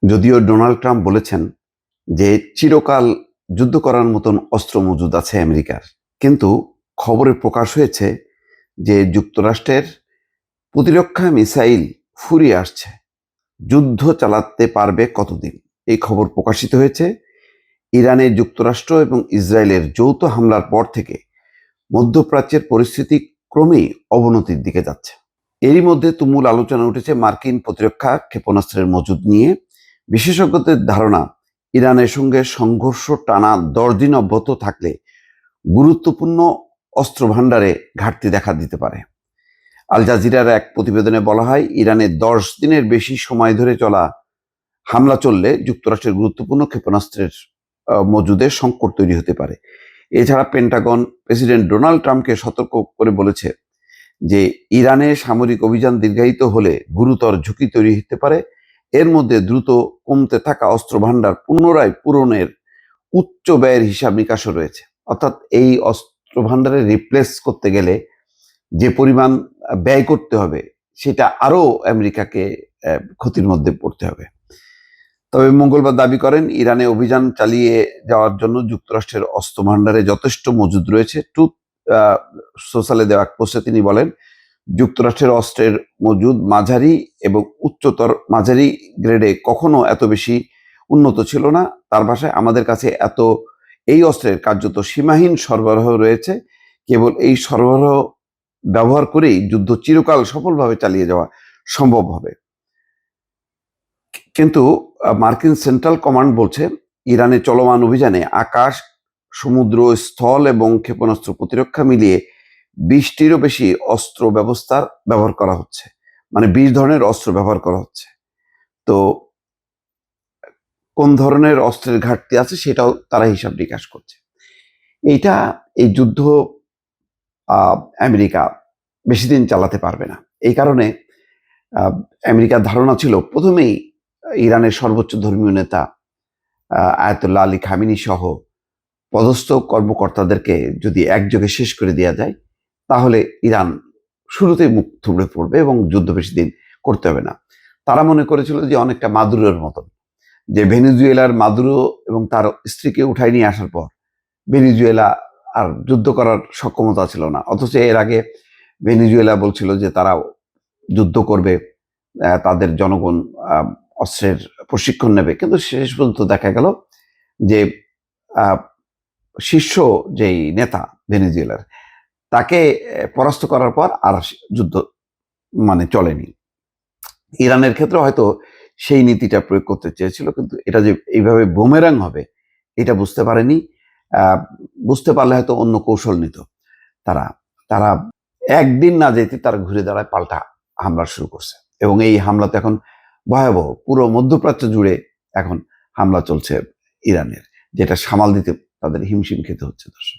যদিও Donald Trump বলেছেন যে চিরকাল যুদ্ধ করার মতন অস্ত্র মজুদ আছে আমেরিকার, কিন্তু খবরে প্রকাশ হয়েছে যে যুক্তরাষ্ট্রের প্রতিরক্ষা মিসাইল ফুরিয়ে আসছে। যুদ্ধ চালাতে পারবে কতদিন? এই খবর প্রকাশিত হয়েছে ইরানে যুক্তরাষ্ট্র এবং ইসরায়েলের যৌথ হামলার পর থেকে। মধ্যপ্রাচ্যের পরিস্থিতি ক্রমেই অবনতির দিকে যাচ্ছে। এরই মধ্যে তুমুল আলোচনা উঠেছে মার্কিন প্রতিরক্ষা ক্ষেপণাস্ত্রের মজুদ নিয়ে। বিশেষজ্ঞদের ধারণা, ইরানের সঙ্গে সংঘর্ষ টানা 10 দিন অব্যাহত থাকলে গুরুত্বপূর্ণ অস্ত্র ভাণ্ডারে ঘাটতি দেখা দিতে পারে। আল জাজিরার এক প্রতিবেদনে বলা হয়, ইরানে 10 দিনের বেশি সময় ধরে চলা হামলা চললে যুক্তরাষ্ট্রের গুরুত্বপূর্ণ ক্ষেপণাস্ত্রের মজুদের সংকট তৈরি হতে পারে। এছাড়া পেন্টাগন প্রেসিডেন্ট ডোনাল্ড ট্রাম্পকে সতর্ক করে বলেছে যে ইরানে সামরিক অভিযান দীর্ঘায়িত হলে গুরুতর ঝুঁকি তৈরি হতে পারে। এর মধ্যে দ্রুত কমতে থাকা অস্ত্র ভাণ্ডার পুনরায় পূরণের উচ্চ ব্যয়ের হিসাব নিকাশও রয়েছে। অর্থাৎ এই অস্ত্র ভাণ্ডারে রিপ্লেস করতে গেলে যে পরিমাণ ব্যয় করতে হবে, সেটা আরো আমেরিকাকে ক্ষতির মধ্যে পড়তে হবে। তবে মঙ্গলবার দাবি করেন, ইরানে অভিযান চালিয়ে যাওয়ার জন্য যুক্তরাষ্ট্রের অস্ত্র ভাণ্ডারে যথেষ্ট মজুদ রয়েছে। ট্রুথ সোশ্যালে দেওয়া পোস্টে তিনি বলেন, যুক্তরাষ্ট্রের অস্ত্রের মজুদ মাঝারি এবং উচ্চতর মাঝারি গ্রেডে কখনো এত বেশি উন্নত ছিল না। তার ভাষায়, আমাদের কাছে এই অস্ত্রের কার্যত সীমাহীন সরবরাহ রয়েছে। কেবল এই সরবরাহ ব্যবহার করেই যুদ্ধ চিরকাল সফলভাবে চালিয়ে যাওয়া সম্ভব হবে। কিন্তু মার্কিন সেন্ট্রাল কমান্ড বলছে, ইরানের চলমান অভিযানে আকাশ, সমুদ্র, স্থল এবং ক্ষেপণাস্ত্র প্রতিরক্ষা মিলিয়ে 20টিরও বেশি অস্ত্র ব্যবস্থার ব্যবহার করা হচ্ছে। মানে 20 ধরনের অস্ত্র ব্যবহার করা হচ্ছে। তো কোন ধরনের অস্ত্রের ঘাটতি আছে সেটাও তারা হিসাব নিকাশ করছে। এই যুদ্ধ আমেরিকা বেশি দিন চালাতে পারবে না। এই কারণে আমেরিকার ধারণা ছিল, প্রথমেই ইরানের সর্বোচ্চ ধর্মীয় নেতা আয়াতুল্লাহ আলী খামেনি সহ পদস্থ কর্মকর্তাদেরকে যদি একযোগে শেষ করে দেওয়া যায়, তাহলে ইরান শুরুতেই মুখ থুবড়ে পড়বে এবং যুদ্ধ বেশি দিন করতে হবে না। তারা মনে করেছিল যে অনেকটা মাদুরোর মতন, যে ভেনেজুয়েলার মাদুরো এবং তার স্ত্রীকে উঠাই নিয়ে আসার পর ভেনেজুয়েলা আর যুদ্ধ করার সক্ষমতা ছিল না। অথচ এর আগে ভেনেজুয়েলা বলছিল যে তারা যুদ্ধ করবে, তাদের জনগণ অস্ত্রের প্রশিক্ষণ নেবে। কিন্তু শেষ পর্যন্ত দেখা গেল যে শীর্ষ যেই নেতা ভেনেজুয়েলার, তাকে পরাস্ত করার পর আর যুদ্ধ চলেনি। ইরানের ক্ষেত্রে হয়তো সেই নীতিটা প্রয়োগ করতে চেয়েছিল, কিন্তু এটা যে এইভাবে বুমেরাং হবে এটা বুঝতে পারেনি। বুঝতে পারলে হয়তো অন্য কৌশল নিত। তারা তারা একদিন না যেতে তারা ঘুরে দাঁড়ায় পাল্টা হামলা শুরু করছে, এবং এই হামলা তো এখন ভয়াবহ। পুরো মধ্যপ্রাচ্য জুড়ে এখন হামলা চলছে ইরানের, যেটা সামাল দিতে তাদের হিমশিম খেতে হচ্ছে। দর্শক।